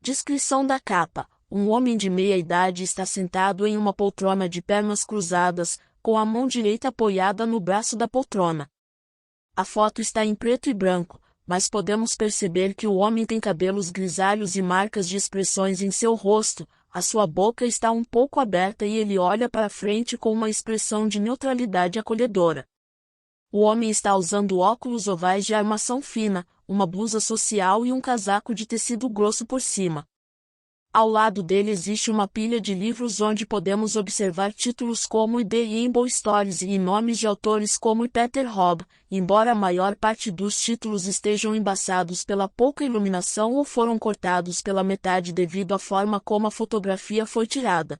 Descrição da capa. Um homem de meia idade está sentado em uma poltrona de pernas cruzadas, com a mão direita apoiada no braço da poltrona. A foto está em preto e branco, mas podemos perceber que o homem tem cabelos grisalhos e marcas de expressões em seu rosto, a sua boca está um pouco aberta e ele olha para frente com uma expressão de neutralidade acolhedora. O homem está usando óculos ovais de armação fina, uma blusa social e um casaco de tecido grosso por cima. Ao lado dele existe uma pilha de livros onde podemos observar títulos como The Rainbow Stories e nomes de autores como Peter Hobb, embora a maior parte dos títulos estejam embaçados pela pouca iluminação ou foram cortados pela metade devido à forma como a fotografia foi tirada.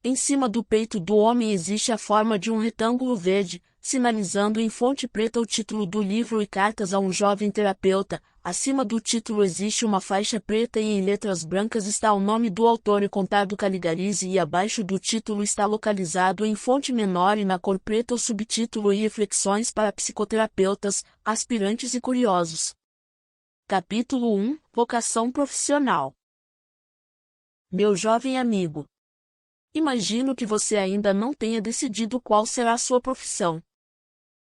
Em cima do peito do homem existe a forma de um retângulo verde, sinalizando em fonte preta o título do livro e cartas a um jovem terapeuta. Acima do título existe uma faixa preta e em letras brancas está o nome do autor e Contardo Caligari e abaixo do título está localizado em fonte menor e na cor preta o subtítulo e reflexões para psicoterapeutas, aspirantes e curiosos. Capítulo 1 – Vocação profissional. Meu jovem amigo. Imagino que você ainda não tenha decidido qual será a sua profissão.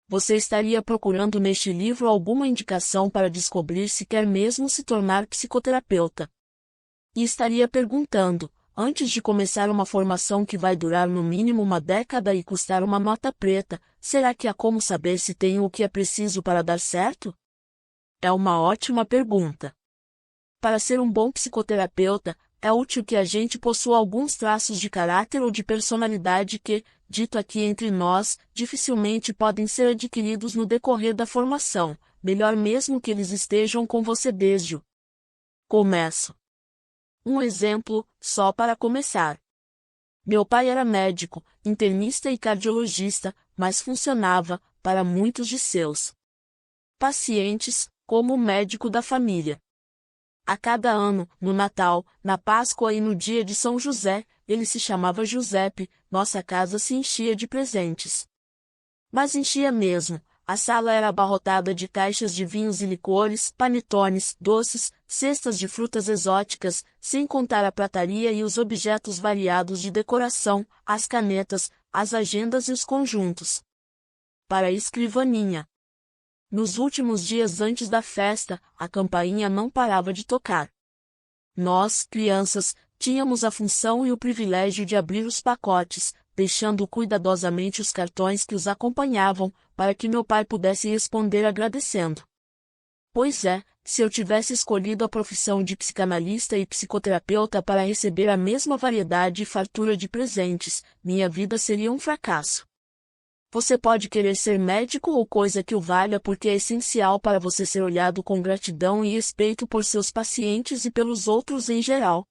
Você estaria procurando neste livro alguma indicação para descobrir se quer mesmo se tornar psicoterapeuta. E estaria perguntando, antes de começar uma formação que vai durar no mínimo uma década e custar uma nota preta, será que há como saber se tenho o que é preciso para dar certo? É uma ótima pergunta. Para ser um bom psicoterapeuta, é útil que a gente possua alguns traços de caráter ou de personalidade que, dito aqui entre nós, dificilmente podem ser adquiridos no decorrer da formação, melhor mesmo que eles estejam com você desde o começo. Um exemplo, só para começar. Meu pai era médico, internista e cardiologista, mas funcionava, para muitos de seus pacientes, como médico da família. A cada ano, no Natal, na Páscoa e no dia de São José, ele se chamava Giuseppe, nossa casa se enchia de presentes. Mas enchia mesmo, a sala era abarrotada de caixas de vinhos e licores, panetones, doces, cestas de frutas exóticas, sem contar a prataria e os objetos variados de decoração, as canetas, as agendas e os conjuntos para a escrivaninha. Nos últimos dias antes da festa, a campainha não parava de tocar. Nós, crianças, tínhamos a função e o privilégio de abrir os pacotes, deixando cuidadosamente os cartões que os acompanhavam, para que meu pai pudesse responder agradecendo. Pois é, se eu tivesse escolhido a profissão de psicanalista e psicoterapeuta para receber a mesma variedade e fartura de presentes, minha vida seria um fracasso. Você pode querer ser médico ou coisa que o valha porque é essencial para você ser olhado com gratidão e respeito por seus pacientes e pelos outros em geral.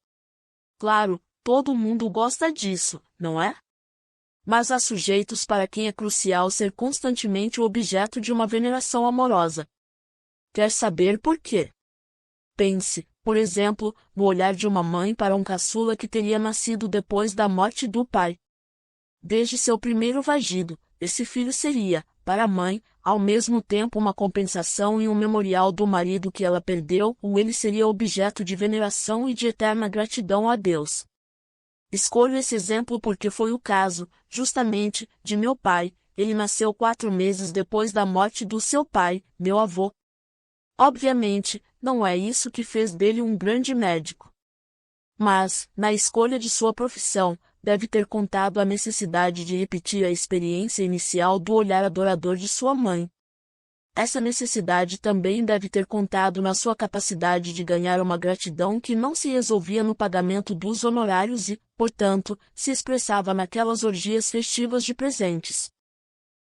Claro, todo mundo gosta disso, não é? Mas há sujeitos para quem é crucial ser constantemente o objeto de uma veneração amorosa. Quer saber por quê? Pense, por exemplo, no olhar de uma mãe para um caçula que teria nascido depois da morte do pai. Desde seu primeiro vagido, esse filho seria, para a mãe, ao mesmo tempo uma compensação e um memorial do marido que ela perdeu, ou ele seria objeto de veneração e de eterna gratidão a Deus. Escolho esse exemplo porque foi o caso, justamente, de meu pai. Ele nasceu 4 meses depois da morte do seu pai, meu avô. Obviamente, não é isso que fez dele um grande médico. Mas, na escolha de sua profissão, deve ter contado a necessidade de repetir a experiência inicial do olhar adorador de sua mãe. Essa necessidade também deve ter contado na sua capacidade de ganhar uma gratidão que não se resolvia no pagamento dos honorários e, portanto, se expressava naquelas orgias festivas de presentes.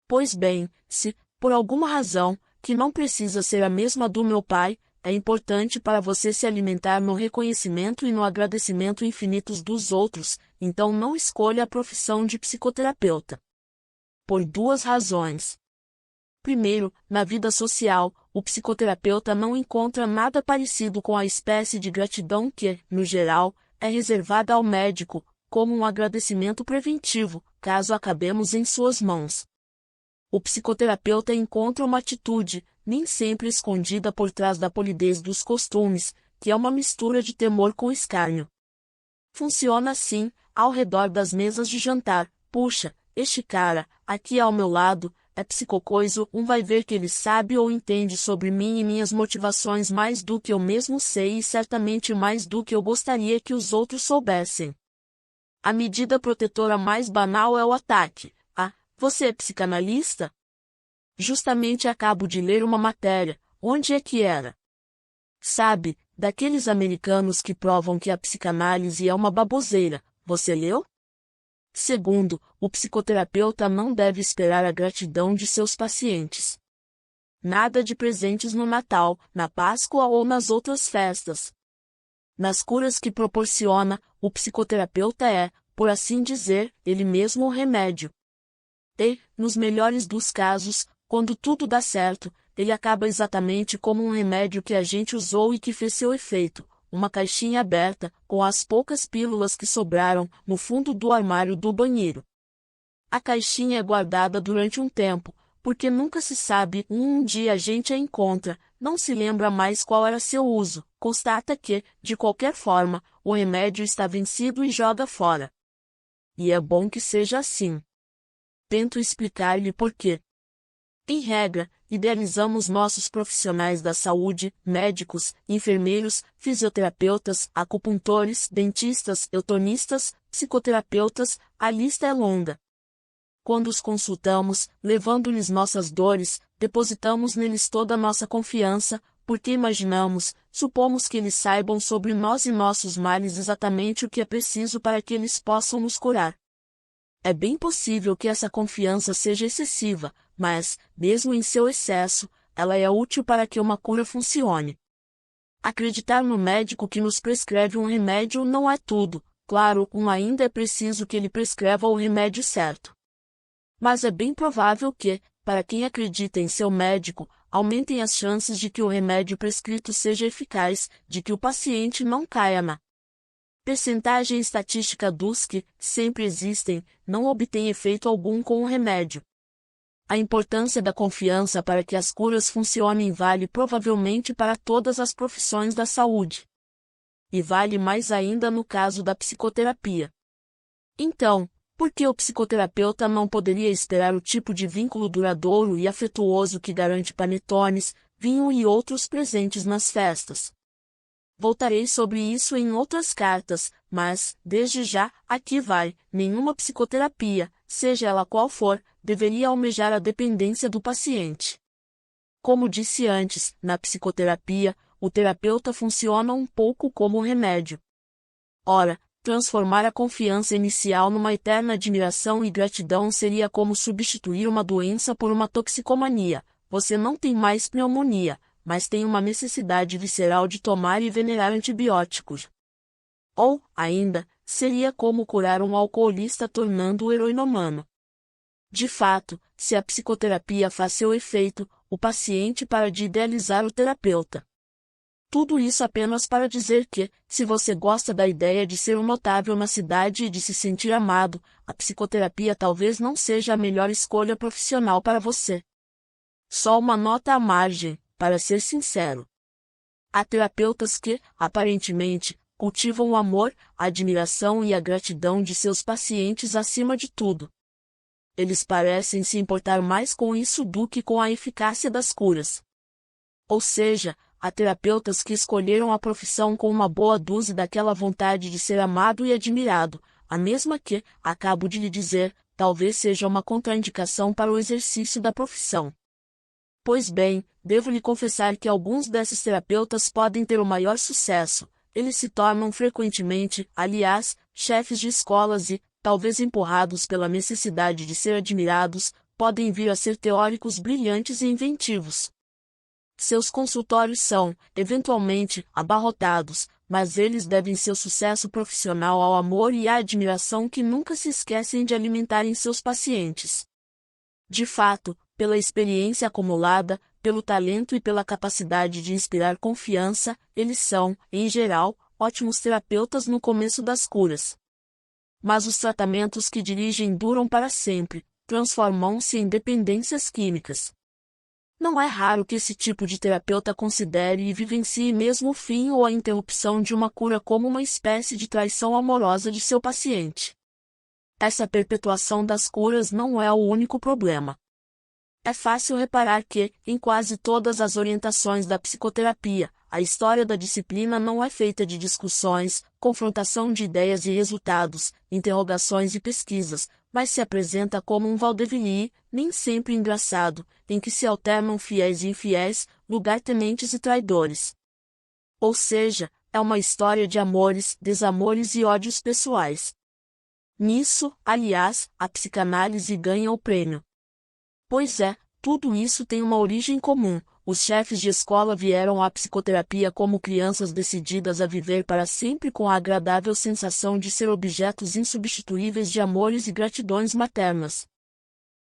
Pois bem, se, por alguma razão, que não precisa ser a mesma do meu pai, é importante para você se alimentar no reconhecimento e no agradecimento infinitos dos outros, então não escolha a profissão de psicoterapeuta. Por 2 razões. Primeiro, na vida social, o psicoterapeuta não encontra nada parecido com a espécie de gratidão que, no geral, é reservada ao médico, como um agradecimento preventivo, caso acabemos em suas mãos. O psicoterapeuta encontra uma atitude, nem sempre escondida por trás da polidez dos costumes, que é uma mistura de temor com escárnio. Funciona assim, ao redor das mesas de jantar. Puxa, este cara, aqui ao meu lado, é psicocoiso, vai ver que ele sabe ou entende sobre mim e minhas motivações mais do que eu mesmo sei e certamente mais do que eu gostaria que os outros soubessem. A medida protetora mais banal é o ataque. Ah, você é psicanalista? Justamente acabo de ler uma matéria. Onde é que era? Sabe, daqueles americanos que provam que a psicanálise é uma baboseira. Você leu? Segundo, o psicoterapeuta não deve esperar a gratidão de seus pacientes. Nada de presentes no Natal, na Páscoa ou nas outras festas. Nas curas que proporciona, o psicoterapeuta é, por assim dizer, ele mesmo o remédio. E, nos melhores dos casos, quando tudo dá certo, ele acaba exatamente como um remédio que a gente usou e que fez seu efeito, uma caixinha aberta, com as poucas pílulas que sobraram, no fundo do armário do banheiro. A caixinha é guardada durante um tempo, porque nunca se sabe, um dia a gente a encontra, não se lembra mais qual era seu uso, constata que, de qualquer forma, o remédio está vencido e joga fora. E é bom que seja assim. Tento explicar-lhe por quê. Em regra, idealizamos nossos profissionais da saúde, médicos, enfermeiros, fisioterapeutas, acupuntores, dentistas, eutonistas, psicoterapeutas, a lista é longa. Quando os consultamos, levando-lhes nossas dores, depositamos neles toda a nossa confiança, porque imaginamos, supomos que eles saibam sobre nós e nossos males exatamente o que é preciso para que eles possam nos curar. É bem possível que essa confiança seja excessiva, mas, mesmo em seu excesso, ela é útil para que uma cura funcione. Acreditar no médico que nos prescreve um remédio não é tudo, claro, ainda é preciso que ele prescreva o remédio certo. Mas é bem provável que, para quem acredita em seu médico, aumentem as chances de que o remédio prescrito seja eficaz, de que o paciente não caia na percentagem estatística dos que, sempre existem, não obtém efeito algum com o remédio. A importância da confiança para que as curas funcionem vale provavelmente para todas as profissões da saúde. E vale mais ainda no caso da psicoterapia. Então, por que o psicoterapeuta não poderia esperar o tipo de vínculo duradouro e afetuoso que garante panetones, vinho e outros presentes nas festas? Voltarei sobre isso em outras cartas, mas, desde já, aqui vai, nenhuma psicoterapia, seja ela qual for, deveria almejar a dependência do paciente. Como disse antes, na psicoterapia, o terapeuta funciona um pouco como um remédio. Ora, transformar a confiança inicial numa eterna admiração e gratidão seria como substituir uma doença por uma toxicomania. Você não tem mais pneumonia, mas tem uma necessidade visceral de tomar e venerar antibióticos. Ou, ainda, seria como curar um alcoolista tornando-o heroinomano. De fato, se a psicoterapia faz seu efeito, o paciente para de idealizar o terapeuta. Tudo isso apenas para dizer que, se você gosta da ideia de ser um notável na cidade e de se sentir amado, a psicoterapia talvez não seja a melhor escolha profissional para você. Só uma nota à margem. Para ser sincero, há terapeutas que, aparentemente, cultivam o amor, a admiração e a gratidão de seus pacientes acima de tudo. Eles parecem se importar mais com isso do que com a eficácia das curas. Ou seja, há terapeutas que escolheram a profissão com uma boa dose daquela vontade de ser amado e admirado, a mesma que, acabo de lhe dizer, talvez seja uma contraindicação para o exercício da profissão. Pois bem, devo lhe confessar que alguns desses terapeutas podem ter o maior sucesso. Eles se tornam frequentemente, aliás, chefes de escolas e, talvez empurrados pela necessidade de ser admirados, podem vir a ser teóricos brilhantes e inventivos. Seus consultórios são, eventualmente, abarrotados, mas eles devem seu sucesso profissional ao amor e à admiração que nunca se esquecem de alimentar em seus pacientes. De fato, pela experiência acumulada, pelo talento e pela capacidade de inspirar confiança, eles são, em geral, ótimos terapeutas no começo das curas. Mas os tratamentos que dirigem duram para sempre, transformam-se em dependências químicas. Não é raro que esse tipo de terapeuta considere e vivencie mesmo o fim ou a interrupção de uma cura como uma espécie de traição amorosa de seu paciente. Essa perpetuação das curas não é o único problema. É fácil reparar que, em quase todas as orientações da psicoterapia, a história da disciplina não é feita de discussões, confrontação de ideias e resultados, interrogações e pesquisas, mas se apresenta como um vaudeville, nem sempre engraçado, em que se alternam fiéis e infiéis, lugartenentes e traidores. Ou seja, é uma história de amores, desamores e ódios pessoais. Nisso, aliás, a psicanálise ganha o prêmio. Pois é, tudo isso tem uma origem comum. Os chefes de escola vieram à psicoterapia como crianças decididas a viver para sempre com a agradável sensação de ser objetos insubstituíveis de amores e gratidões maternas.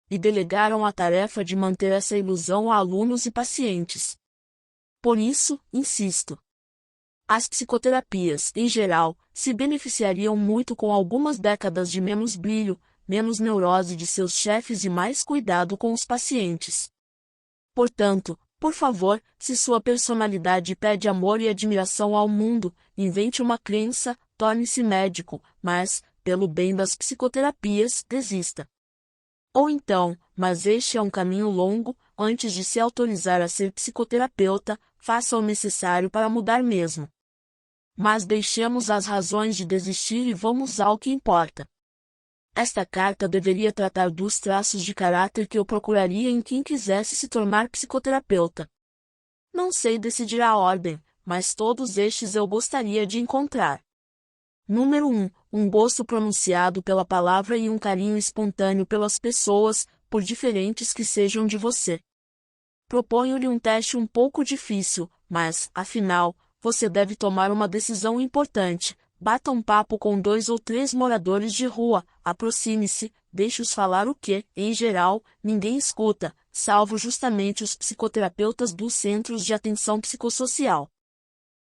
E delegaram a tarefa de manter essa ilusão a alunos e pacientes. Por isso, insisto. As psicoterapias, em geral, se beneficiariam muito com algumas décadas de menos brilho, menos neurose de seus chefes e mais cuidado com os pacientes. Portanto, por favor, se sua personalidade pede amor e admiração ao mundo, invente uma crença, torne-se médico, mas, pelo bem das psicoterapias, desista. Ou então, mas este é um caminho longo, antes de se autorizar a ser psicoterapeuta, faça o necessário para mudar mesmo. Mas deixemos as razões de desistir e vamos ao que importa. Esta carta deveria tratar dos traços de caráter que eu procuraria em quem quisesse se tornar psicoterapeuta. Não sei decidir a ordem, mas todos estes eu gostaria de encontrar. Número 1. Um gosto pronunciado pela palavra e um carinho espontâneo pelas pessoas, por diferentes que sejam de você. Proponho-lhe um teste um pouco difícil, mas, afinal, você deve tomar uma decisão importante. Bata um papo com 2 ou 3 moradores de rua, aproxime-se, deixe-os falar o que, em geral, ninguém escuta, salvo justamente os psicoterapeutas dos centros de atenção psicossocial.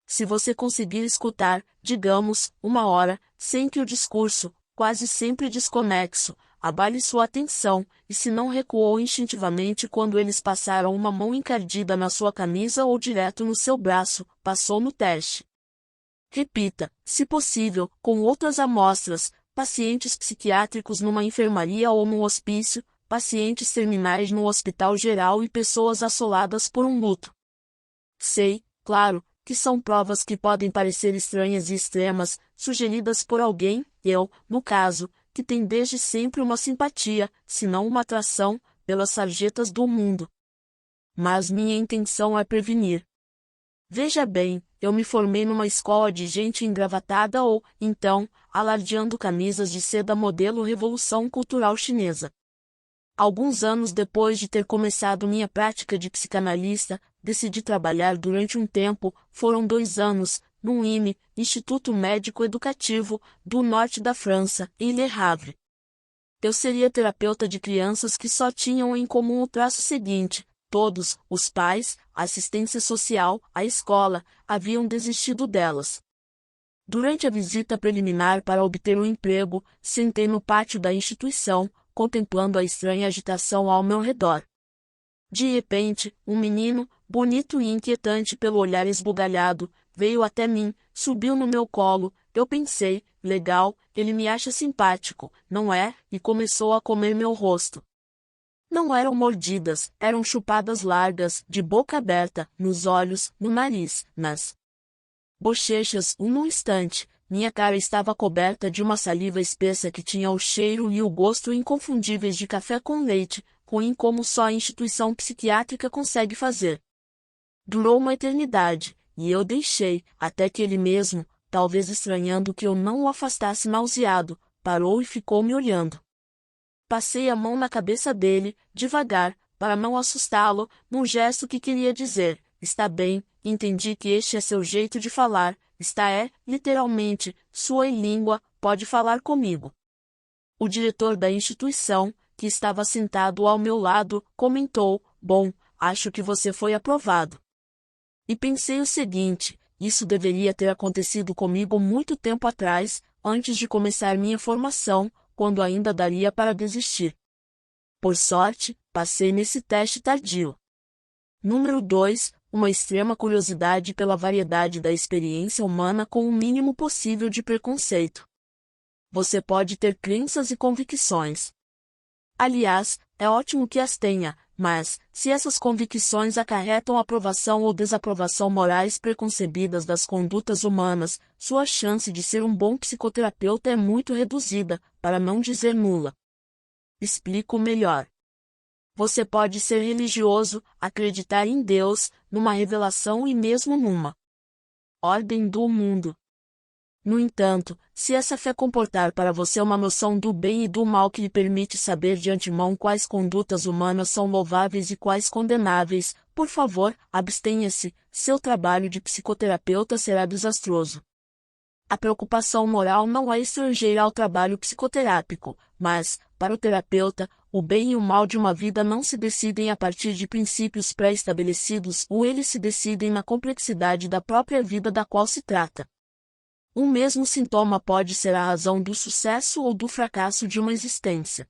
Se você conseguir escutar, digamos, 1 hora, sem que o discurso, quase sempre desconexo, abale sua atenção, e se não recuou instintivamente quando eles passaram uma mão encardida na sua camisa ou direto no seu braço, passou no teste. Repita, se possível, com outras amostras, pacientes psiquiátricos numa enfermaria ou num hospício, pacientes terminais no hospital geral e pessoas assoladas por um luto. Sei, claro, que são provas que podem parecer estranhas e extremas, sugeridas por alguém, no caso, que tem desde sempre uma simpatia, se não uma atração, pelas sarjetas do mundo. Mas minha intenção é prevenir. Veja bem, eu me formei numa escola de gente engravatada ou, então, alardeando camisas de seda modelo Revolução Cultural Chinesa. Alguns anos depois de ter começado minha prática de psicanalista, decidi trabalhar durante um tempo, foram 2 anos, num IME, Instituto Médico Educativo, do norte da França, em Le Havre. Eu seria terapeuta de crianças que só tinham em comum o traço seguinte: todos, os pais, a assistência social, a escola, haviam desistido delas. Durante a visita preliminar para obter um emprego, sentei no pátio da instituição, contemplando a estranha agitação ao meu redor. De repente, um menino, bonito e inquietante pelo olhar esbugalhado, veio até mim, subiu no meu colo, eu pensei, legal, ele me acha simpático, não é? E começou a comer meu rosto. Não eram mordidas, eram chupadas largas, de boca aberta, nos olhos, no nariz, nas bochechas. Num instante, minha cara estava coberta de uma saliva espessa que tinha o cheiro e o gosto inconfundíveis de café com leite, ruim como só a instituição psiquiátrica consegue fazer. Durou uma eternidade, e eu deixei, até que ele mesmo, talvez estranhando que eu não o afastasse nauseado, parou e ficou me olhando. Passei a mão na cabeça dele, devagar, para não assustá-lo, num gesto que queria dizer: está bem, entendi que este é seu jeito de falar, literalmente, sua língua, pode falar comigo. O diretor da instituição, que estava sentado ao meu lado, comentou: bom, acho que você foi aprovado. E pensei o seguinte: isso deveria ter acontecido comigo muito tempo atrás, antes de começar minha formação, quando ainda daria para desistir. Por sorte, passei nesse teste tardio. Número 2. Uma extrema curiosidade pela variedade da experiência humana com o mínimo possível de preconceito. Você pode ter crenças e convicções. Aliás, é ótimo que as tenha, mas, se essas convicções acarretam aprovação ou desaprovação morais preconcebidas das condutas humanas, sua chance de ser um bom psicoterapeuta é muito reduzida, para não dizer nula. Explico melhor. Você pode ser religioso, acreditar em Deus, numa revelação e mesmo numa ordem do mundo. No entanto, se essa fé comportar para você uma noção do bem e do mal que lhe permite saber de antemão quais condutas humanas são louváveis e quais condenáveis, por favor, abstenha-se, seu trabalho de psicoterapeuta será desastroso. A preocupação moral não é estrangeira ao trabalho psicoterápico, mas, para o terapeuta, o bem e o mal de uma vida não se decidem a partir de princípios pré-estabelecidos ou eles se decidem na complexidade da própria vida da qual se trata. Um mesmo sintoma pode ser a razão do sucesso ou do fracasso de uma existência.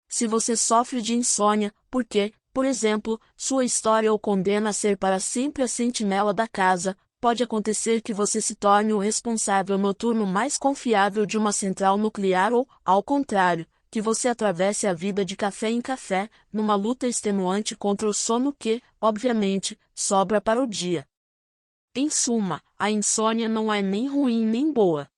Se você sofre de insônia, porque, por exemplo, sua história o condena a ser para sempre a sentinela da casa, pode acontecer que você se torne o responsável noturno mais confiável de uma central nuclear ou, ao contrário, que você atravesse a vida de café em café, numa luta extenuante contra o sono que, obviamente, sobra para o dia. Em suma, a insônia não é nem ruim nem boa.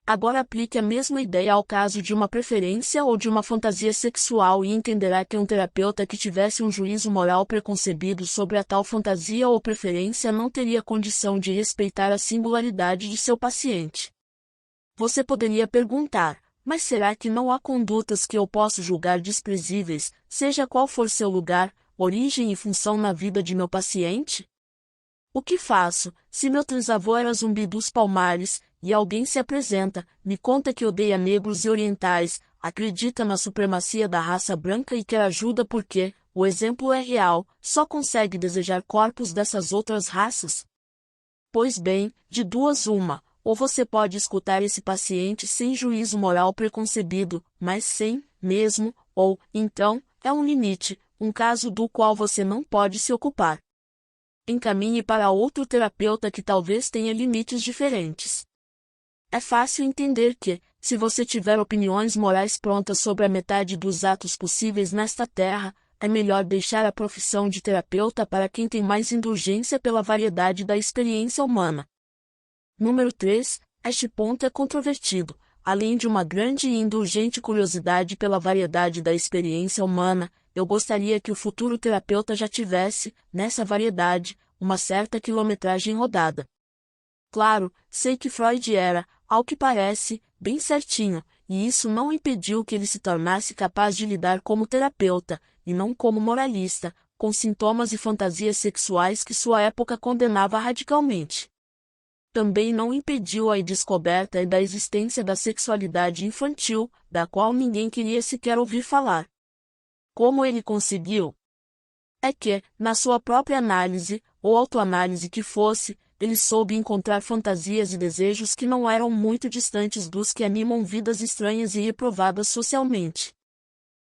Agora aplique a mesma ideia ao caso de uma preferência ou de uma fantasia sexual e entenderá que um terapeuta que tivesse um juízo moral preconcebido sobre a tal fantasia ou preferência não teria condição de respeitar a singularidade de seu paciente. Você poderia perguntar, mas será que não há condutas que eu posso julgar desprezíveis, seja qual for seu lugar, origem e função na vida de meu paciente? O que faço, se meu trisavô era Zumbi dos Palmares, e alguém se apresenta, me conta que odeia negros e orientais, acredita na supremacia da raça branca e quer ajuda porque, o exemplo é real, só consegue desejar corpos dessas outras raças? Pois bem, de duas uma, ou você pode escutar esse paciente sem juízo moral preconcebido, mas sem, mesmo, ou, então, é um limite, um caso do qual você não pode se ocupar. Encaminhe para outro terapeuta que talvez tenha limites diferentes. É fácil entender que, se você tiver opiniões morais prontas sobre a metade dos atos possíveis nesta terra, é melhor deixar a profissão de terapeuta para quem tem mais indulgência pela variedade da experiência humana. Número 3. Este ponto é controvertido. Além de uma grande e indulgente curiosidade pela variedade da experiência humana, eu gostaria que o futuro terapeuta já tivesse, nessa variedade, uma certa quilometragem rodada. Claro, sei que Freud era, ao que parece, bem certinho, e isso não impediu que ele se tornasse capaz de lidar como terapeuta, e não como moralista, com sintomas e fantasias sexuais que sua época condenava radicalmente. Também não impediu a descoberta da existência da sexualidade infantil, da qual ninguém queria sequer ouvir falar. Como ele conseguiu? É que, na sua própria análise, ou autoanálise que fosse, ele soube encontrar fantasias e desejos que não eram muito distantes dos que animam vidas estranhas e reprovadas socialmente.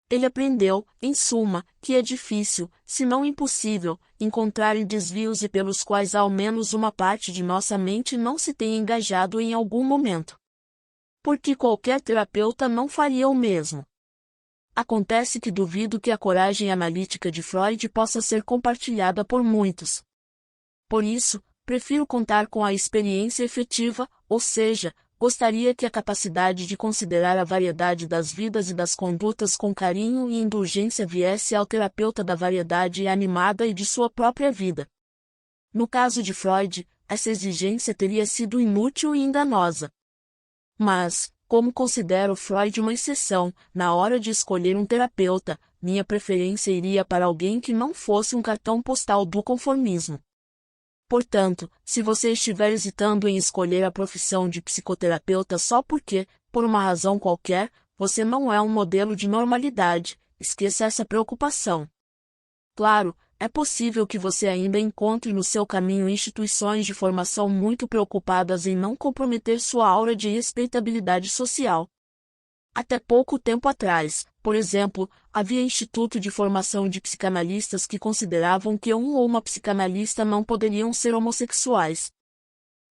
Ele aprendeu, em suma, que é difícil, se não impossível, encontrar desvios e pelos quais ao menos uma parte de nossa mente não se tenha engajado em algum momento. Porque qualquer terapeuta não faria o mesmo. Acontece que duvido que a coragem analítica de Freud possa ser compartilhada por muitos. Por isso, prefiro contar com a experiência efetiva, ou seja, gostaria que a capacidade de considerar a variedade das vidas e das condutas com carinho e indulgência viesse ao terapeuta da variedade animada e de sua própria vida. No caso de Freud, essa exigência teria sido inútil e enganosa. Mas, como considero Freud uma exceção, na hora de escolher um terapeuta, minha preferência iria para alguém que não fosse um cartão postal do conformismo. Portanto, se você estiver hesitando em escolher a profissão de psicoterapeuta só porque, por uma razão qualquer, você não é um modelo de normalidade, esqueça essa preocupação. Claro, é possível que você ainda encontre no seu caminho instituições de formação muito preocupadas em não comprometer sua aura de respeitabilidade social. Até pouco tempo atrás, Por exemplo, havia instituto de formação de psicanalistas que consideravam que um ou uma psicanalista não poderiam ser homossexuais.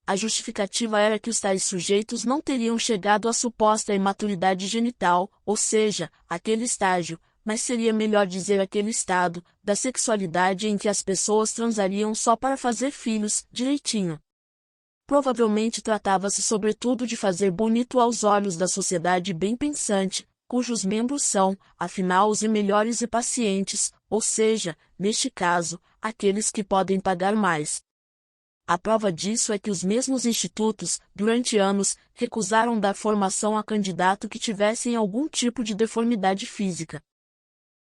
A justificativa era que os tais sujeitos não teriam chegado à suposta imaturidade genital, ou seja, aquele estágio, mas seria melhor dizer aquele estado, da sexualidade em que as pessoas transariam só para fazer filhos, direitinho. Provavelmente tratava-se sobretudo de fazer bonito aos olhos da sociedade bem pensante, cujos membros são, afinal, os melhores e pacientes, ou seja, neste caso, aqueles que podem pagar mais. A prova disso é que os mesmos institutos, durante anos, recusaram dar formação a candidato que tivessem algum tipo de deformidade física.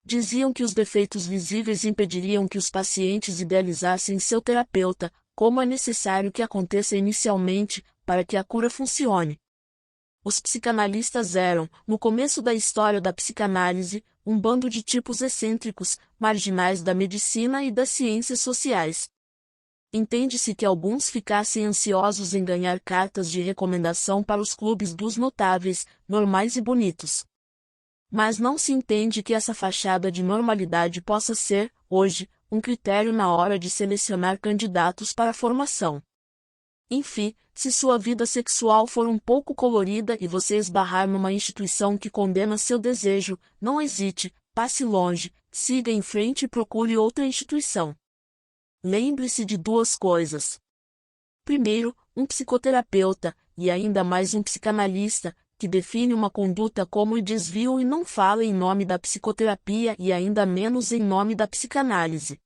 Diziam que os defeitos visíveis impediriam que os pacientes idealizassem seu terapeuta, como é necessário que aconteça inicialmente, para que a cura funcione. Os psicanalistas eram, no começo da história da psicanálise, um bando de tipos excêntricos, marginais da medicina e das ciências sociais. Entende-se que alguns ficassem ansiosos em ganhar cartas de recomendação para os clubes dos notáveis, normais e bonitos. Mas não se entende que essa fachada de normalidade possa ser, hoje, um critério na hora de selecionar candidatos para a formação. Enfim, se sua vida sexual for um pouco colorida e você esbarrar numa instituição que condena seu desejo, não hesite, passe longe, siga em frente e procure outra instituição. Lembre-se de duas coisas. Primeiro, um psicoterapeuta, e ainda mais um psicanalista, que define uma conduta como desvio e não fala em nome da psicoterapia e ainda menos em nome da psicanálise.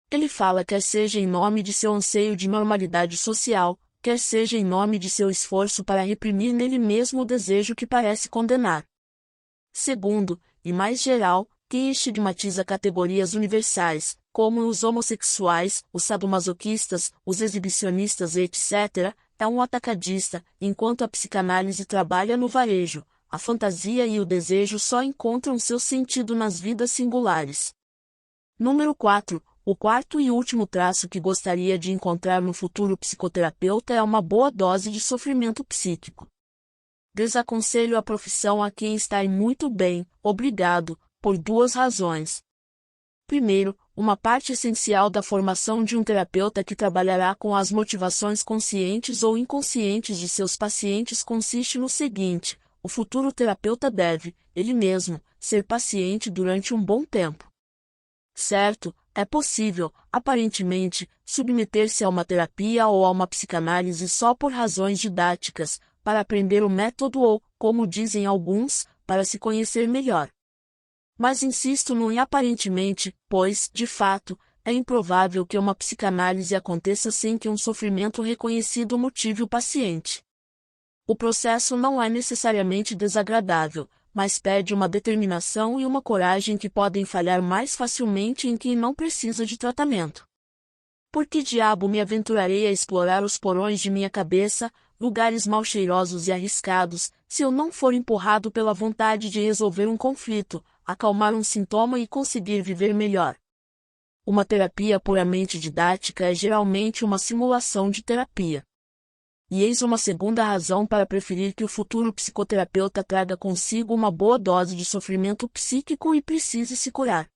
Ele fala quer seja em nome de seu anseio de normalidade social, quer seja em nome de seu esforço para reprimir nele mesmo o desejo que parece condenar. Segundo, e mais geral, quem estigmatiza categorias universais, como os homossexuais, os sadomasoquistas, os exibicionistas etc., é um atacadista, enquanto a psicanálise trabalha no varejo. A fantasia e o desejo só encontram seu sentido nas vidas singulares. Número 4. O quarto e último traço que gostaria de encontrar no futuro psicoterapeuta é uma boa dose de sofrimento psíquico. Desaconselho a profissão a quem está muito bem, obrigado, por duas razões. Primeiro, uma parte essencial da formação de um terapeuta que trabalhará com as motivações conscientes ou inconscientes de seus pacientes consiste no seguinte: o futuro terapeuta deve, ele mesmo, ser paciente durante um bom tempo. Certo, é possível, aparentemente, submeter-se a uma terapia ou a uma psicanálise só por razões didáticas, para aprender o método ou, como dizem alguns, para se conhecer melhor. Mas insisto no aparentemente, pois, de fato, é improvável que uma psicanálise aconteça sem que um sofrimento reconhecido motive o paciente. O processo não é necessariamente desagradável, mas pede uma determinação e uma coragem que podem falhar mais facilmente em quem não precisa de tratamento. Por que diabo me aventurarei a explorar os porões de minha cabeça, lugares mal cheirosos e arriscados, se eu não for empurrado pela vontade de resolver um conflito, acalmar um sintoma e conseguir viver melhor? Uma terapia puramente didática é geralmente uma simulação de terapia. E eis uma segunda razão para preferir que o futuro psicoterapeuta traga consigo uma boa dose de sofrimento psíquico e precise se curar.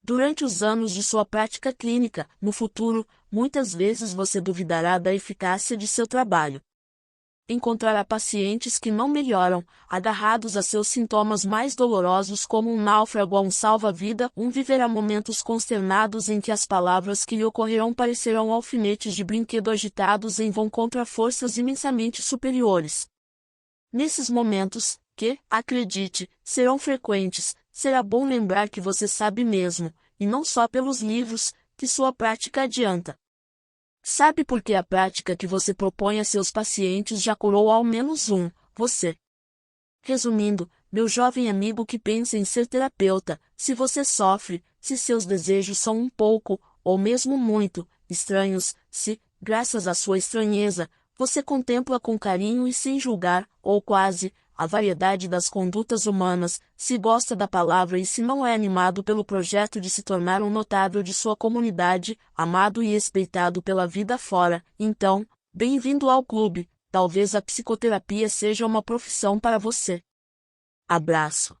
Durante os anos de sua prática clínica, no futuro, muitas vezes você duvidará da eficácia de seu trabalho. Encontrará pacientes que não melhoram, agarrados a seus sintomas mais dolorosos como um náufrago a um salva-vida, viverá momentos consternados em que as palavras que lhe ocorrerão parecerão alfinetes de brinquedo agitados em vão contra forças imensamente superiores. Nesses momentos, que, acredite, serão frequentes, será bom lembrar que você sabe mesmo, e não só pelos livros, que sua prática adianta. Sabe por que a prática que você propõe a seus pacientes já curou ao menos você. Resumindo, meu jovem amigo que pensa em ser terapeuta, se você sofre, se seus desejos são um pouco, ou mesmo muito, estranhos, se, graças à sua estranheza, você contempla com carinho e sem julgar, ou quase, a variedade das condutas humanas, se gosta da palavra e se não é animado pelo projeto de se tornar um notável de sua comunidade, amado e respeitado pela vida fora, então, bem-vindo ao clube, talvez a psicoterapia seja uma profissão para você. Abraço.